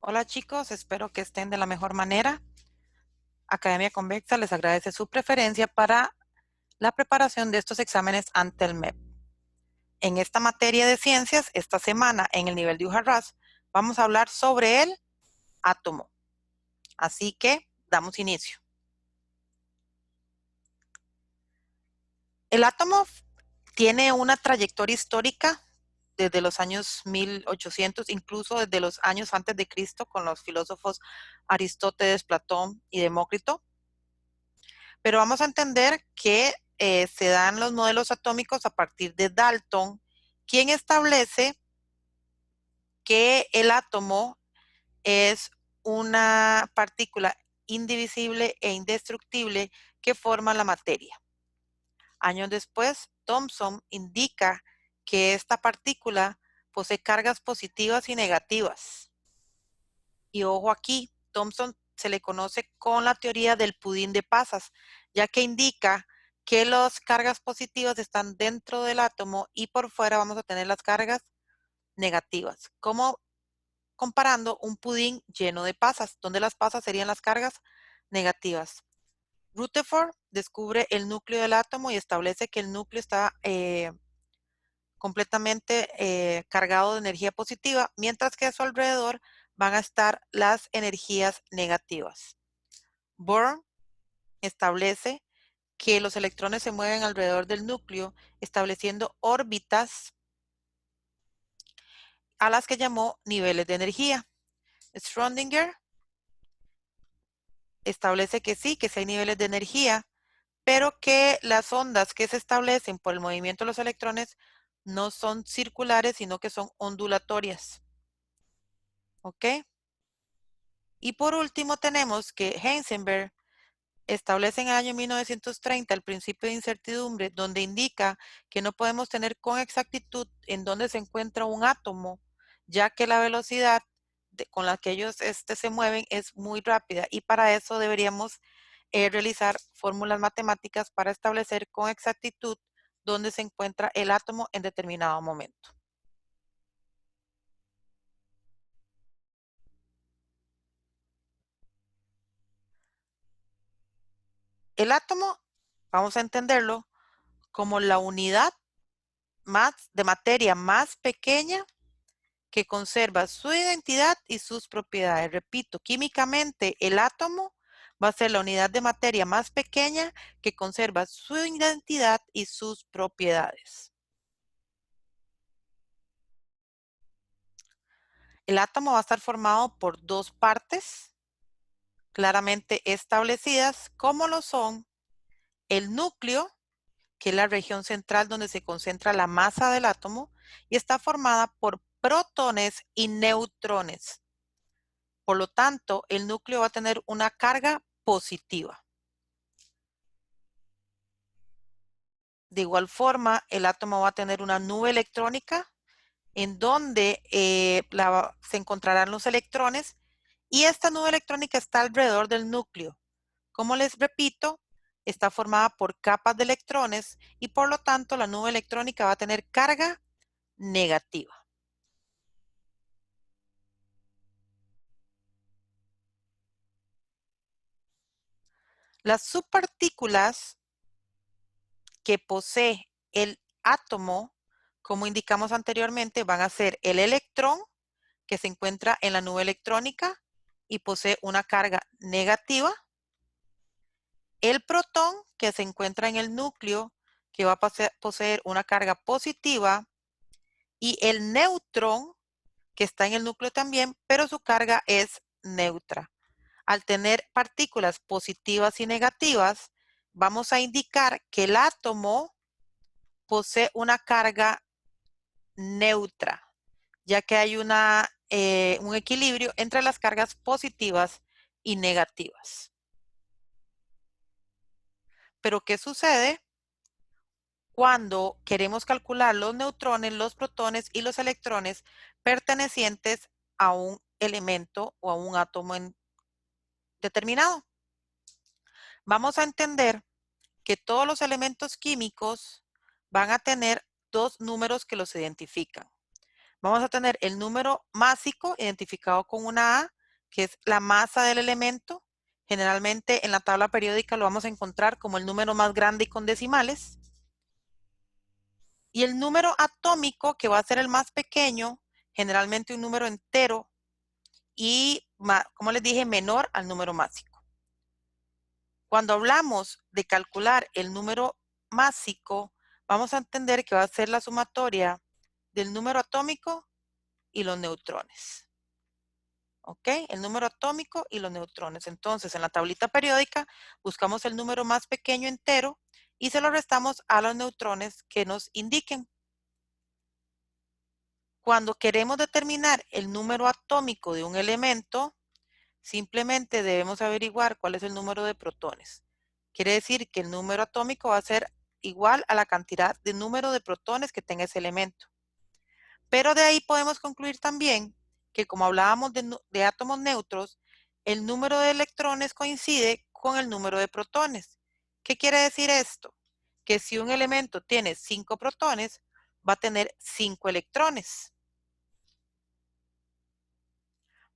Hola chicos, espero que estén de la mejor manera. Academia Convexa les agradece su preferencia para la preparación de estos exámenes ante el MEP. En esta materia de ciencias, esta semana en el nivel de UJARRAS, vamos a hablar sobre el átomo. Así que damos inicio. El átomo tiene una trayectoria histórica desde los años 1800, incluso desde los años antes de Cristo, con los filósofos Aristóteles, Platón y Demócrito. Pero vamos a entender que se dan los modelos atómicos a partir de Dalton, quien establece que el átomo es una partícula indivisible e indestructible que forma la materia. Años después, Thomson indica que esta partícula posee cargas positivas y negativas. Y ojo aquí, Thomson se le conoce con la teoría del pudín de pasas, ya que indica que las cargas positivas están dentro del átomo y por fuera vamos a tener las cargas negativas, como comparando un pudín lleno de pasas, donde las pasas serían las cargas negativas. Rutherford descubre el núcleo del átomo y establece que el núcleo está completamente cargado de energía positiva, mientras que a su alrededor van a estar las energías negativas. Bohr establece que los electrones se mueven alrededor del núcleo, estableciendo órbitas a las que llamó niveles de energía. Schrödinger establece que sí hay niveles de energía, pero que las ondas que se establecen por el movimiento de los electrones no son circulares, sino que son ondulatorias. ¿Ok? Y por último tenemos que Heisenberg establece en el año 1930 el principio de incertidumbre, donde indica que no podemos tener con exactitud en dónde se encuentra un átomo, ya que la velocidad con la que ellos se mueven es muy rápida y para eso deberíamos realizar fórmulas matemáticas para establecer con exactitud dónde se encuentra el átomo en determinado momento. El átomo, vamos a entenderlo como la unidad de materia más pequeña que conserva su identidad y sus propiedades. Repito, químicamente el átomo va a ser la unidad de materia más pequeña que conserva su identidad y sus propiedades. El átomo va a estar formado por dos partes claramente establecidas, como lo son el núcleo, que es la región central donde se concentra la masa del átomo, y está formada por protones y neutrones. Por lo tanto, el núcleo va a tener una carga positiva. De igual forma, el átomo va a tener una nube electrónica en donde se encontrarán los electrones y esta nube electrónica está alrededor del núcleo. Como les repito, está formada por capas de electrones y por lo tanto la nube electrónica va a tener carga negativa. Las subpartículas que posee el átomo, como indicamos anteriormente, van a ser el electrón, que se encuentra en la nube electrónica y posee una carga negativa, el protón, que se encuentra en el núcleo, que va a poseer una carga positiva, y el neutrón, que está en el núcleo también, pero su carga es neutra. Al tener partículas positivas y negativas, vamos a indicar que el átomo posee una carga neutra, ya que hay un equilibrio entre las cargas positivas y negativas. Pero ¿qué sucede cuando queremos calcular los neutrones, los protones y los electrones pertenecientes a un elemento o a un átomo determinado? Vamos a entender que todos los elementos químicos van a tener dos números que los identifican. Vamos a tener el número másico identificado con una A, que es la masa del elemento. Generalmente en la tabla periódica lo vamos a encontrar como el número más grande y con decimales. Y el número atómico, que va a ser el más pequeño, generalmente un número entero y, como les dije, menor al número másico. Cuando hablamos de calcular el número másico, vamos a entender que va a ser la sumatoria del número atómico y los neutrones. ¿Ok? El número atómico y los neutrones. Entonces, en la tablita periódica buscamos el número más pequeño entero y se lo restamos a los neutrones que nos indiquen. Cuando queremos determinar el número atómico de un elemento, simplemente debemos averiguar cuál es el número de protones. Quiere decir que el número atómico va a ser igual a la cantidad de número de protones que tenga ese elemento. Pero de ahí podemos concluir también que, como hablábamos de átomos neutros, el número de electrones coincide con el número de protones. ¿Qué quiere decir esto? Que si un elemento tiene 5 protones, va a tener 5 electrones.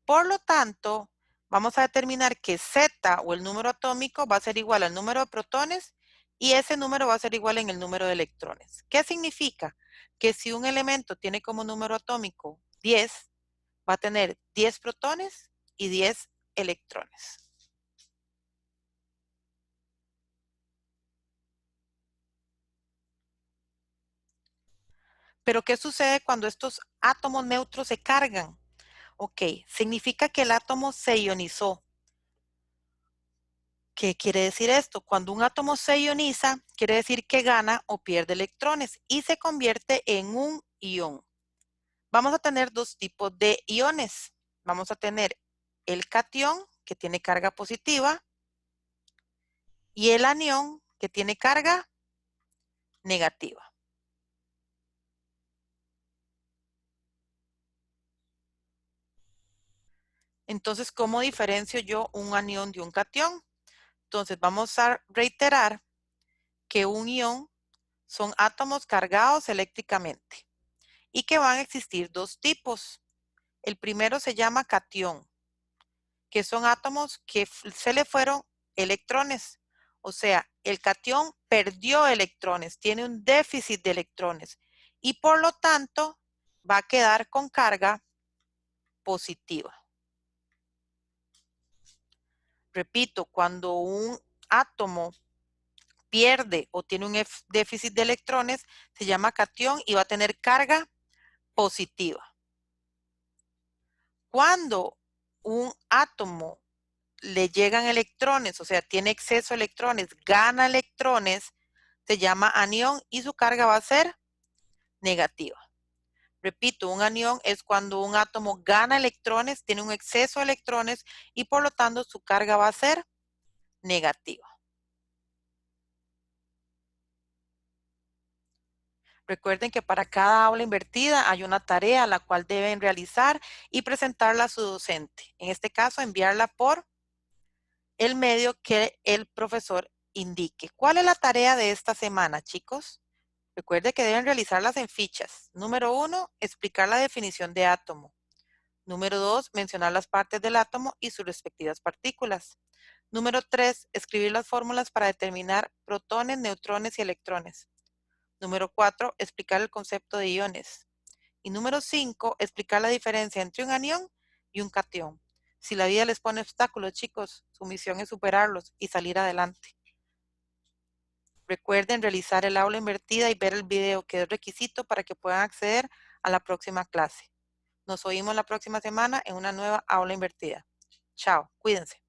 Por lo tanto, vamos a determinar que Z, o el número atómico, va a ser igual al número de protones y ese número va a ser igual en el número de electrones. ¿Qué significa? Que si un elemento tiene como número atómico 10, va a tener 10 protones y 10 electrones. Pero ¿qué sucede cuando estos átomos neutros se cargan? Ok, significa que el átomo se ionizó. ¿Qué quiere decir esto? Cuando un átomo se ioniza, quiere decir que gana o pierde electrones y se convierte en un ion. Vamos a tener dos tipos de iones. Vamos a tener el catión, que tiene carga positiva, y el anión, que tiene carga negativa. Entonces, ¿cómo diferencio yo un anión de un catión? Entonces, vamos a reiterar que un ion son átomos cargados eléctricamente y que van a existir dos tipos. El primero se llama catión, que son átomos que se le fueron electrones. O sea, el catión perdió electrones, tiene un déficit de electrones y por lo tanto va a quedar con carga positiva. Repito, cuando un átomo pierde o tiene un déficit de electrones, se llama catión y va a tener carga positiva. Cuando un átomo le llegan electrones, o sea, tiene exceso de electrones, gana electrones, se llama anión y su carga va a ser negativa. Repito, un anión es cuando un átomo gana electrones, tiene un exceso de electrones y por lo tanto su carga va a ser negativa. Recuerden que para cada aula invertida hay una tarea la cual deben realizar y presentarla a su docente. En este caso, enviarla por el medio que el profesor indique. ¿Cuál es la tarea de esta semana, chicos? Recuerde que deben realizarlas en fichas. Número 1, explicar la definición de átomo. Número 2, mencionar las partes del átomo y sus respectivas partículas. Número 3, escribir las fórmulas para determinar protones, neutrones y electrones. Número 4, explicar el concepto de iones. Y número 5, explicar la diferencia entre un anión y un catión. Si la vida les pone obstáculos, chicos, su misión es superarlos y salir adelante. Recuerden realizar el aula invertida y ver el video, que es requisito para que puedan acceder a la próxima clase. Nos oímos la próxima semana en una nueva aula invertida. Chao, cuídense.